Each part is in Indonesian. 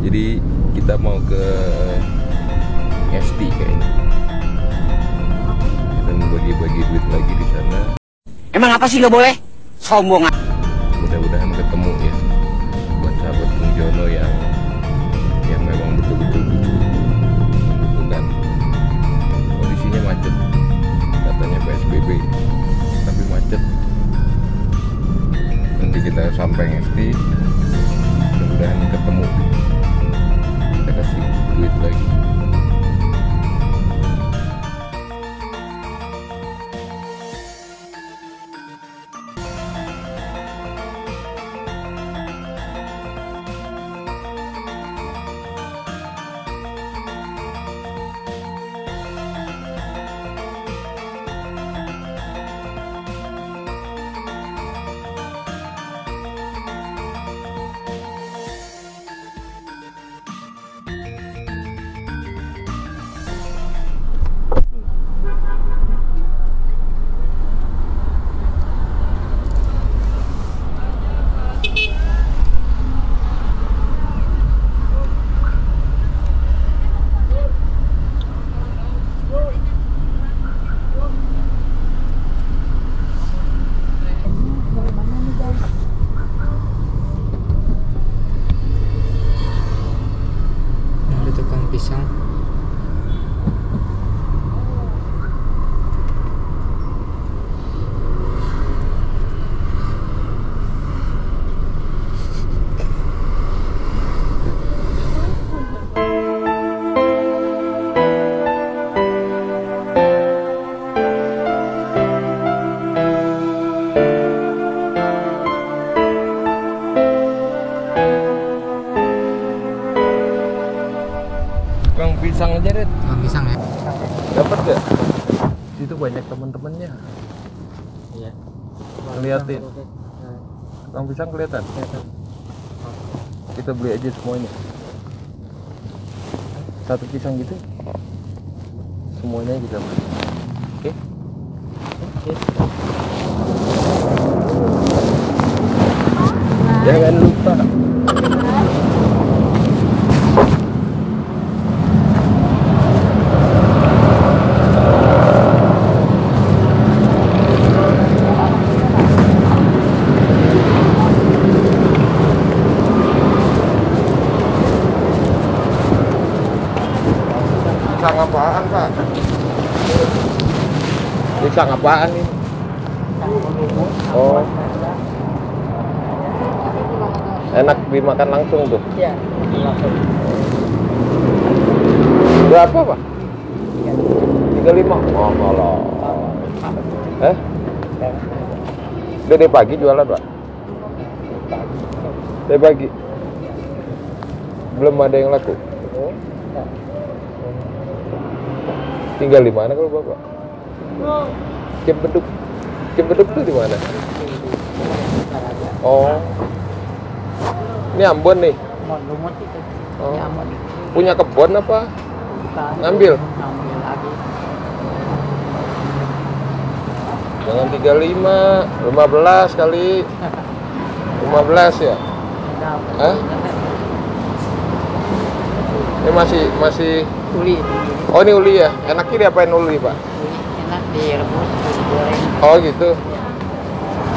Jadi kita mau ke SD kayaknya. Kita mau bagi-bagi duit lagi di sana. Emang apa sih nggak boleh? Sombong. Mudah-mudahan ketemu ya buat sahabat Bung Jono yang memang betul-betul membutuhkan. Kondisinya macet, katanya PSBB, tapi macet. Nanti kita sampai SD, mudah-mudahan ketemu. Kita kasih duit lagi. Pisang. Bang pisang aja deh. Bang pisang ya. Dapat gak? Situ banyak teman-temannya. Iya. Ngeliatin. Bang pisang kelihatan? Kita beli aja semuanya. Satu pisang gitu. Semuanya kita beli. Oke? Jangan lupa. Pisang apaan, Pak? Pisang apaan ini? Oh. Enak dimakan langsung tuh. Iya. Berapa, Pak? 35. Oh, kalau. Dari pagi jualan, Pak? Dari pagi. Belum ada yang laku. Tinggal di mana kalau Bapak? Cempeduk. Cempeduk tuh di mana? Oh. Ini Ambon nih. Lumut itu. Oh. Ya, Ambon. Punya kebun apa? Bukan. Ngambil. Ngambil lagi. Jangan 35, 15 kali. 15 ya? Hah? Ini masih Uli. Oh, ini uli ya? Enaknya diapain uli, Pak? Uli enak direbus, digoreng. Oh, gitu.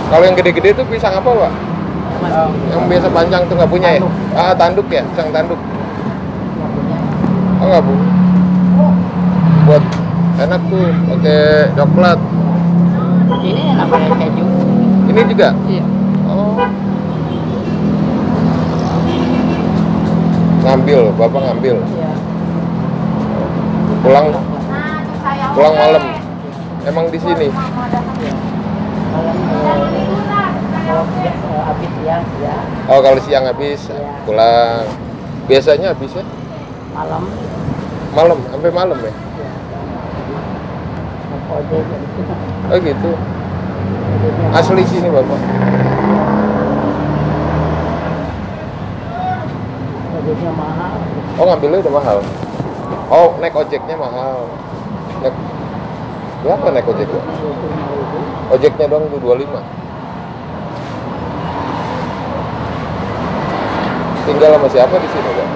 Kalau yang gede-gede itu pisang apa, Pak? Yang biasa panjang tuh nggak punya ya? Ah, tanduk ya? Pisang tanduk. Oh, nggak, Bu? Buat enak tuh, pakai coklat. Ini enak pakai keju. Ini juga? Iya. Oh. Ngambil, Bapak ngambil. Iya. Pulang malam. Emang di sini? Malam kalau habis siang ya. Oh, kalau siang habis pulang. Biasanya habisnya Malam. malam, sampai malam ya? Oh gitu. Asli sini Bapak. Ojeknya mahal. Oh, ngambilnya udah mahal. Oh, naik ojeknya mahal. Naik berapa naik ojek? Ojeknya doang tuh 25. Tinggal sama siapa di sini, Pak?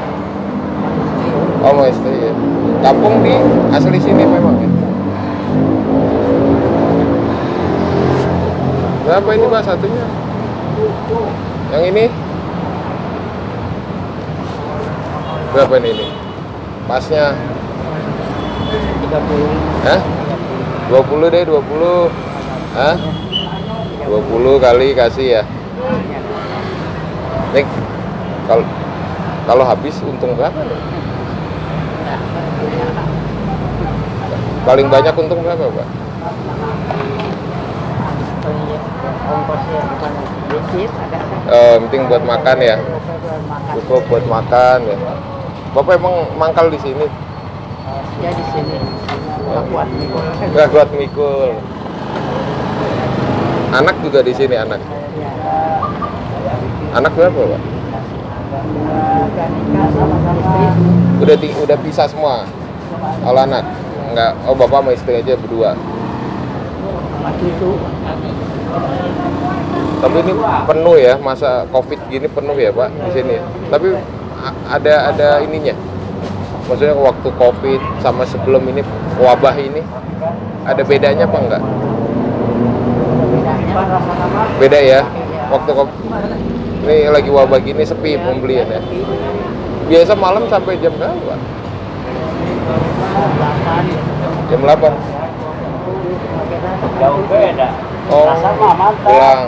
Oh, mau stay ya. Kampung di asli sini memang ya. Berapa ini Pak satunya? Yang ini? Berapa ini? Pasnya? 30. Hah? 20 deh, 20. Hah? 20 kali kasih ya. Nih, kalau habis untung berapa nih? Paling banyak untung berapa Pak? Ongkosnya bukan bensin, ada Penting buat makan ya. Cukup buat makan ya. Bapak emang mangkal di sini? ya di sini. Nggak kuat mikul. Nggak kuat mikul. Anak juga di sini anak. Anak berapa Pak? Udah nikah sama istri. Udah pisah semua. Kalau anak nggak, oh bapak sama istri aja berdua. Sama cucu. Tapi ini penuh ya, masa Covid gini penuh ya Pak di sini. Tapi ada ininya. Maksudnya waktu Covid sama sebelum ini wabah ini ada bedanya apa enggak? Beda ya. Waktu Covid ini lagi wabah gini sepi pembelian ya. Biasa malam sampai jam berapa? Jam 8. Jauh beda. Oh, pulang.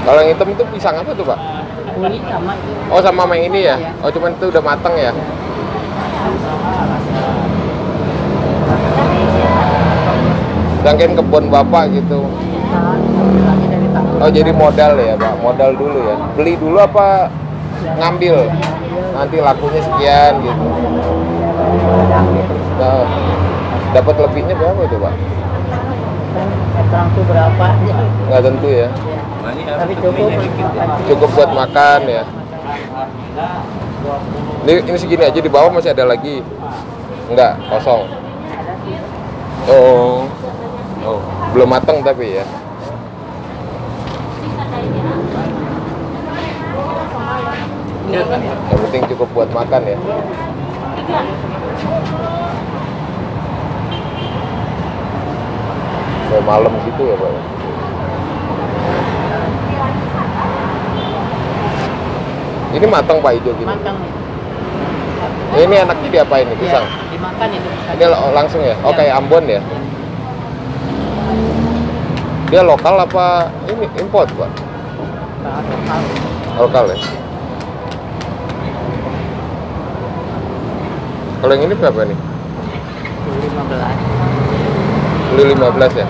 Kalau yang hitam itu pisang apa tuh Pak? Kulit sama itu. Oh sama yang ini ya? Oh cuman itu udah matang ya? Sangkain kebun Bapak gitu. Oh jadi modal ya Pak? Modal dulu ya? Beli dulu apa ngambil? Nanti lakunya sekian gitu. Nah, dapat lebihnya berapa tuh Pak? Terang tuh berapa? Nggak tentu ya? Tapi cukup. Cukup buat makan ya? Ini segini aja, di bawah masih ada lagi? Enggak, kosong. Oh, belum matang tapi ya. Yang penting cukup buat makan ya. Kayak malam gitu ya Pak. Ini matang Pak hijau gini. Matang. Ini enaknya diapain nih pisang? Ya, dimakan itu. Dia langsung ya? Oh Ya. kayak Ambon ya? Dia lokal apa ini import Pak? Lokal ya? Kalau yang ini berapa nih? 15. Beli 15 ya?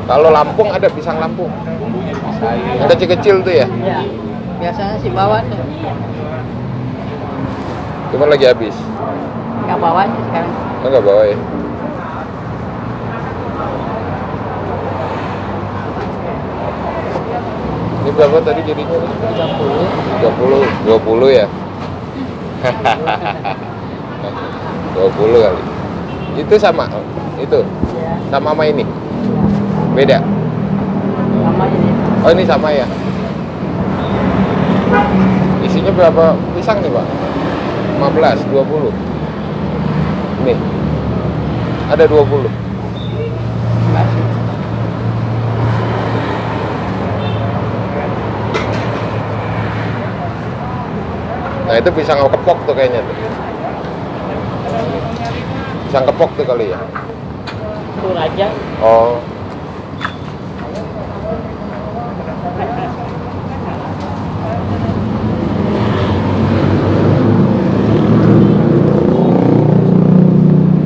Kalau Lampung ada pisang Lampung. Yang kecil-kecil tuh ya? Ya. Biasanya sih bawa tuh. Cuman lagi habis. Nggak bawa sih sekarang. Enggak bawa ya? Ini berapa tadi jadinya nih? 30. 20 ya? 20 kali. Itu sama? Itu? Ya. Sama ini? Beda? Sama ini. Oh ini sama ya? Isinya berapa pisang nih Pak? 15, 20. Nih. Ada 20. Nah itu pisang kepok tuh kayaknya tuh. Pisang kepok tuh kali ya? Itu raja. Oh.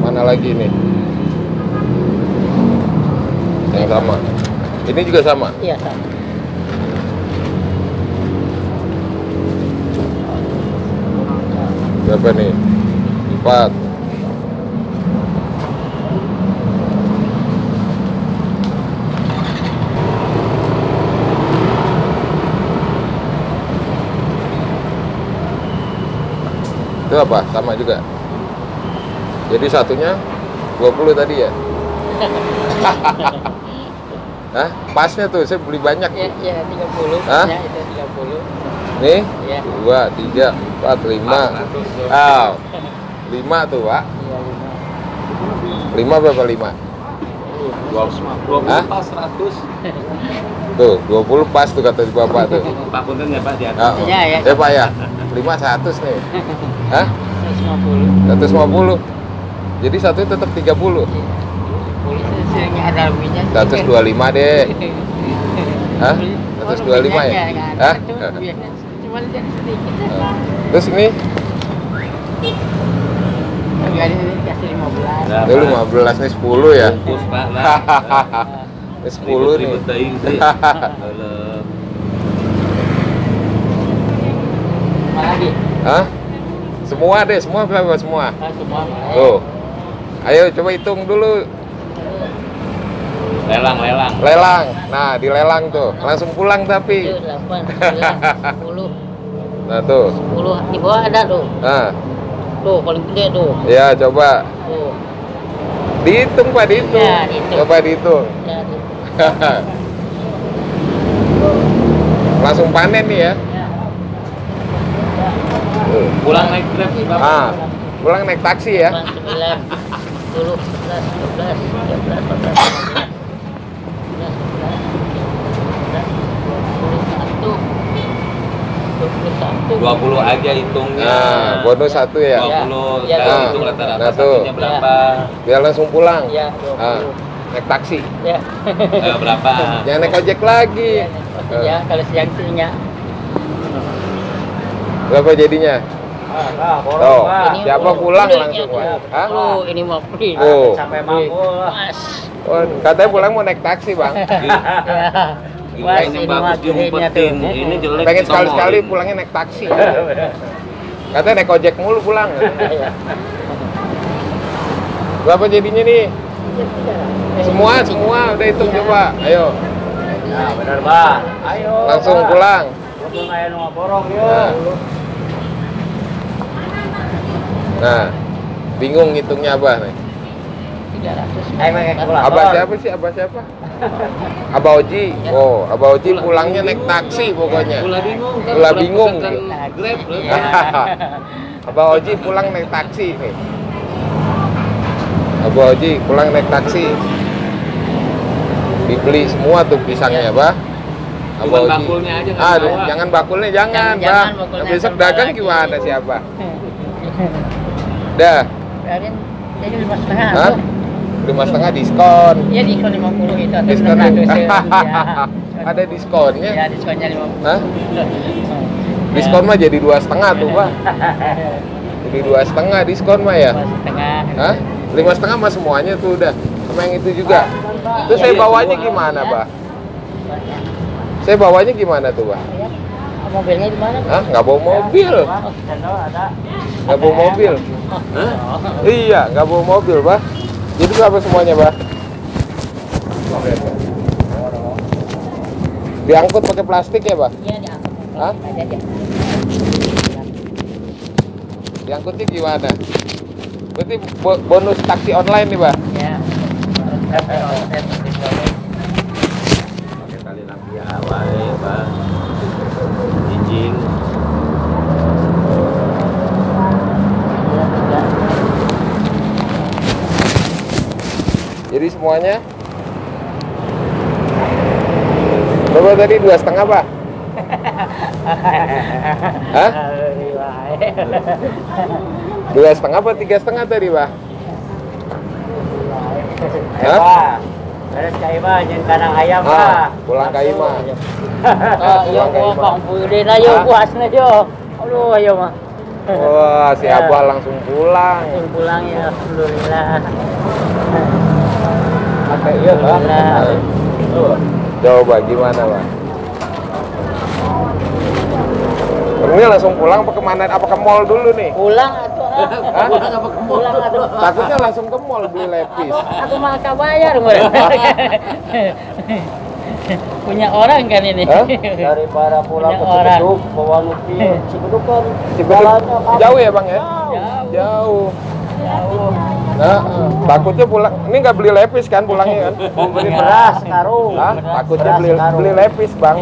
Mana lagi nih? Yang sama. Ini juga sama. Iya sama. Berapa nih? 4. Itu apa? Sama juga. Jadi satunya 20 tadi ya? Hah? Pasnya tuh, saya beli banyak. Ya, ya 30. Hah? Ya, itu 30. Nih, Iya. 2, 3, 4, 5. 5 tuh, Pak. Iya, 5. 5 berapa 5? 20 Hah? pas 100. Tuh, 20 pas tuh kata Bapak tuh. Pak punten ya Pak di atas. Ah, Ya, ya. ya Pak ya. 5 100 nih. Hah? 150. 150. Jadi satu tetap 30. Polisi seringnya ada lebihnya. 125 deh. Hah? 125 ya? Hah? Cuma jadi sedikit. Terus ini Harga ini kasih 15. dulu 15 nih 10 ya. Bungkus Pak lah. Ini 10 nih. Ribet teuing sih. Alah. Mana lagi? Hah? Semua deh, semua berapa semua? Semua. Tuh. Ayo coba hitung dulu. Lelang. Lelang. Nah, dilelang tuh. Langsung pulang tapi. 8, 9, 10. Nah, tuh. 10 di bawah ada tuh. Nah, Tuh paling gede tuh. ya coba Tuh. dihitung Pak, dihitung. Ya, dihitung. Coba dihitung. Ya, di- Langsung panen nih ya. Tuh. Pulang naik Grab Bapak. Ah, pulang naik taksi ya. 9, 10, 11, 12, 13, 14, 15, 20 aja hitungnya. Nah, bonus 1 ya. 20. Ya, Sekarang ya. hitung rata-rata Nah, tuh. satunya berapa? Biar langsung pulang. Ya, Ah, 20. naik taksi. Ya. Berapa? Jangan naik ojek lagi. Ya, kalau siang siangnya. Berapa jadinya? Tuh, Ini siapa mau pulang beli, langsung ya. Pak? Hah? Oh, ini mau free. Oh. Sampai mampu lah. Mas. Oh, katanya pulang mau naik taksi, Bang. Ya. Mas, Ini ini bagus mah kayaknya diumpetin. tuh. Ini jelek. Pengen ditongolin. sekali-sekali pulangnya naik taksi. Katanya naik ojek mulu pulang. Ya. Berapa jadinya nih? Semua udah hitung coba. Ayo, Nah, benar, Pak. Ayo. langsung pulang. Langsung ayo nomor borong Nah. Nah, bingung ngitungnya Abah nih. 300. Abah siapa sih? Abah siapa? Abah Oji. Oh, Abah Oji pulangnya naik taksi pokoknya. Pula bingung kan. Pula bingung. Pesan Grab loh. Abah Oji pulang naik taksi nih. Abah Oji pulang naik taksi. Dibeli semua tuh pisangnya, Bah. Cuma bakulnya aja nggak Aduh, bawa. jangan bakulnya jangan, Jangan, Bah. bakulnya Besok tambah dagang lagi. gimana siapa? Dah. Biarin jadi 5,5 Hah? tuh. 5,5 diskon. Iya diskon 50 itu atau Diskon. 600 ya. Ada diskonnya. Ya diskonnya 50. Hah? Diskon mah jadi 2,5 tuh, Bah. Jadi 2,5 diskon mah ya. 2,5. Hah? 5,5 mah semuanya tuh udah. Sama yang itu juga. Terus saya bawanya gimana, Bah? Saya bawanya gimana tuh, Bah? Ya. Mobilnya di mana? Hah? Nggak bawa mobil. Oh, channel ada. Nggak bawa mobil. Hah? Iya, nggak bawa mobil, Bah. Jadi berapa semuanya, Bah? Diangkut pakai plastik ya, Bah? Iya diangkut. Hah? Ada dia. Diangkutnya gimana? Berarti bonus taksi online nih, Bah? Ya. Kali lampi awal ya, Pak. Izin. Jadi semuanya berapa tadi? 2,5, Pak? Hah? 2,5 apa 3,5 tadi, Pak? Hah? Beres kayak mah jangan kandang ayam Ah, mah. pulang ke Ima. Ah, yo Pulang ke gua Ima. bang pulin ayo Hah? puas na yo. Aduh ayo mah. Wah, si Ya. Abah langsung pulang. Langsung pulang ya, alhamdulillah. Pakai iya, Pak. Alhamdulillah. Coba gimana, Pak? Ini langsung pulang apa kemana? Apa ke mall dulu nih? Pulang atuh. Hah? Pulang atuh. Takutnya langsung ke mall beli lepis. Aku mah bayar gue. Punya orang kan ini. Hah? Daripada pulang ke Punya orang. Cibeduk, bawa Lupi. Cibeduk kan Cibeduk jauh ya, Bang ya? Jauh. Jauh. Nah, takutnya pulang. Ini nggak beli lepis kan pulangnya kan? Mau beli beras karung. Hah? Takutnya Beras beli karung. beli lepis bang.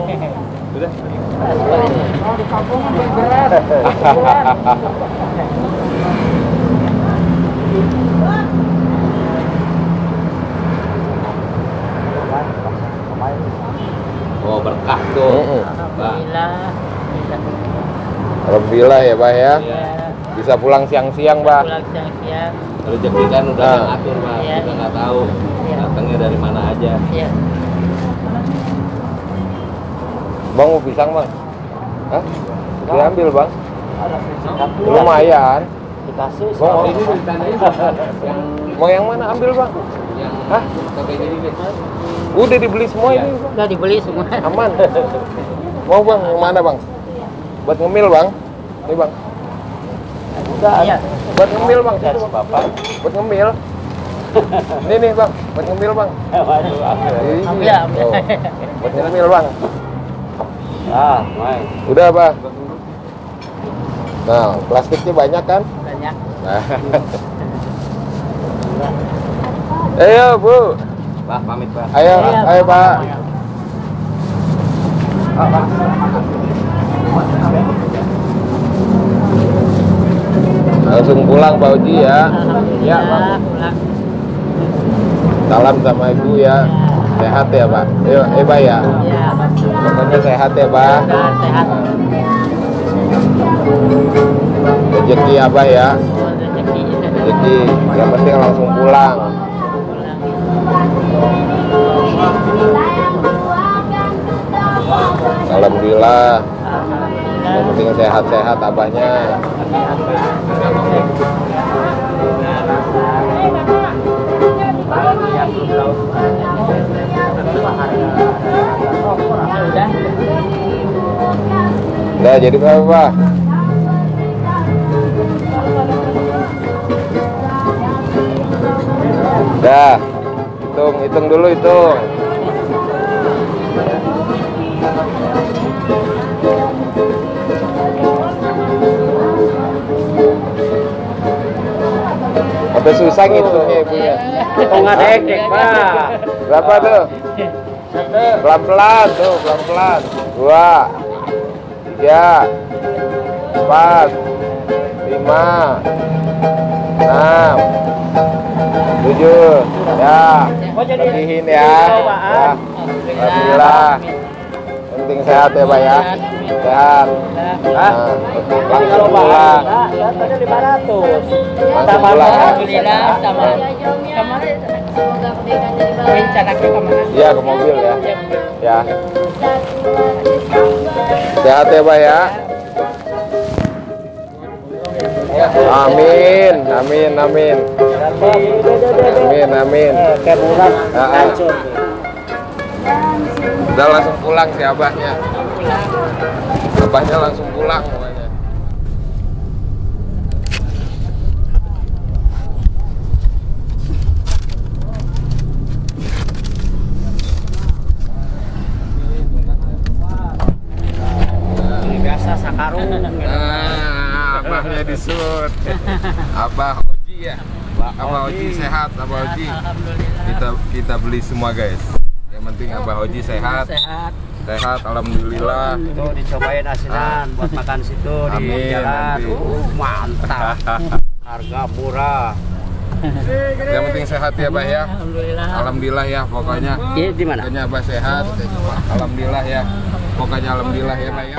Udah. Kalau di kampung beli beras. Oh berkah tuh. Pak. Alhamdulillah. Alhamdulillah ya Pak ya. Ya. Bisa pulang siang-siang Pak. Pulang siang-siang. Rezeki kan udah Nah. yang atur Pak. Iya. Kita nggak tahu Iya. datangnya dari mana aja. Ya. Bang mau pisang bang? Hah? Diambil bang. Ada sedikit pula. Lumayan. Dikasih. Bang, Ini ditandain yang mau yang mana ambil bang? yang Hah? sampai jadi nih. Udah dibeli semua Iya. ini bang. Udah dibeli semua. Aman. Mau bang? Yang mana bang? Buat ngemil bang. Ini bang. Udah. Iya. Buat ngemil bang. Dari Situ, bang. bapak. Buat ngemil. Ini bang. Buat ngemil bang. Waduh, ambil. Iya. Ambil, ambil. Oh. Buat ngemil bang. Ah, main. Udah bang. Nah, plastiknya banyak kan? Banyak. Nah. Ayo bu. Pak pamit Pak. Ayo, Iya, ayo pak. Langsung pulang Pak Oji ya. Ya Pak. Alhamdulillah pulang. Salam sama ibu ya. Sehat ya Pak. Ayo, Pak ya. Ya. Pokoknya sehat ya Pak. Sehat. Rezeki Abah ya. Oh, rezeki. Rezeki. Yang penting langsung pulang. Pulang. Alhamdulillah. Yang Alhamdulillah. penting sehat-sehat Abahnya. Udah. Udah jadi berapa Pak? Udah. Hitung dulu hitung. Apa susah ngitungnya ibunya? Hitungan hektik, Pak. Berapa tuh? Pelan-pelan tuh, pelan-pelan. 2, 3, 4, 5, 6, 7. Ya, lebihin ya. Ya. Alhamdulillah. Yang penting sehat ya Pak ya. Sehat. Nah, langsung pulang. Tadi 500. Langsung pulang ya. Alhamdulillah sama kemarin rencana ke kemana? Iya ke mobil ya. Ya. Sehat ya Pak ya. Amin, amin, amin. Amin, amin. Kayak bulan Ah, ah. hancur. Udah langsung pulang si abahnya. Abahnya langsung pulang pokoknya. Ini biasa sakarung. Nah, abahnya disut. Abah Oji ya. Abah Oji sehat, Abah Oji. Alhamdulillah. Kita beli semua guys. Yang penting Abah Oji sehat. Sehat. Sehat, alhamdulillah. Tuh dicobain asinan buat makan situ di Amin, jalan. nanti. Mantap. Harga murah. Yang penting sehat ya Bah ya. Alhamdulillah. Alhamdulillah ya pokoknya. Ini di mana? Pokoknya Abah sehat. Alhamdulillah ya. Pokoknya alhamdulillah ya Bah ya.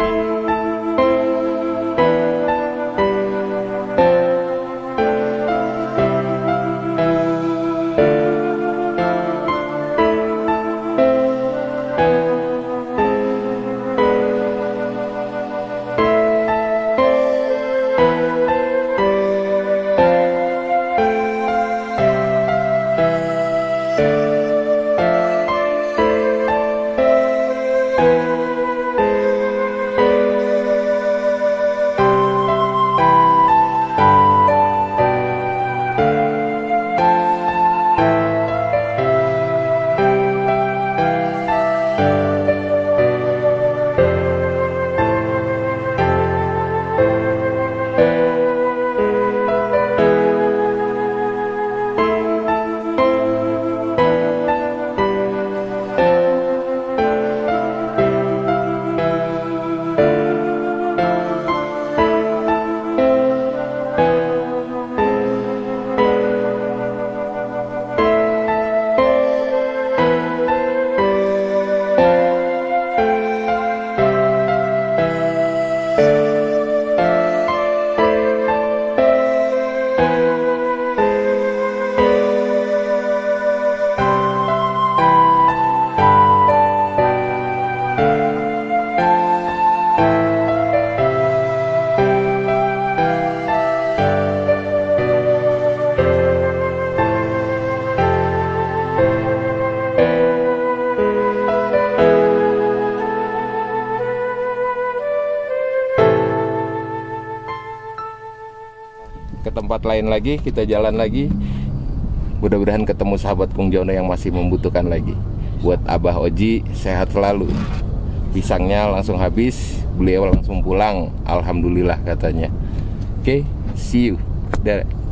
ke tempat lain lagi, kita jalan lagi. Mudah-mudahan ketemu sahabat Kung Jono yang masih membutuhkan lagi. Buat Abah Oji, sehat selalu. Pisangnya langsung habis, beliau langsung pulang. Alhamdulillah katanya. Oke, see you. Dadah.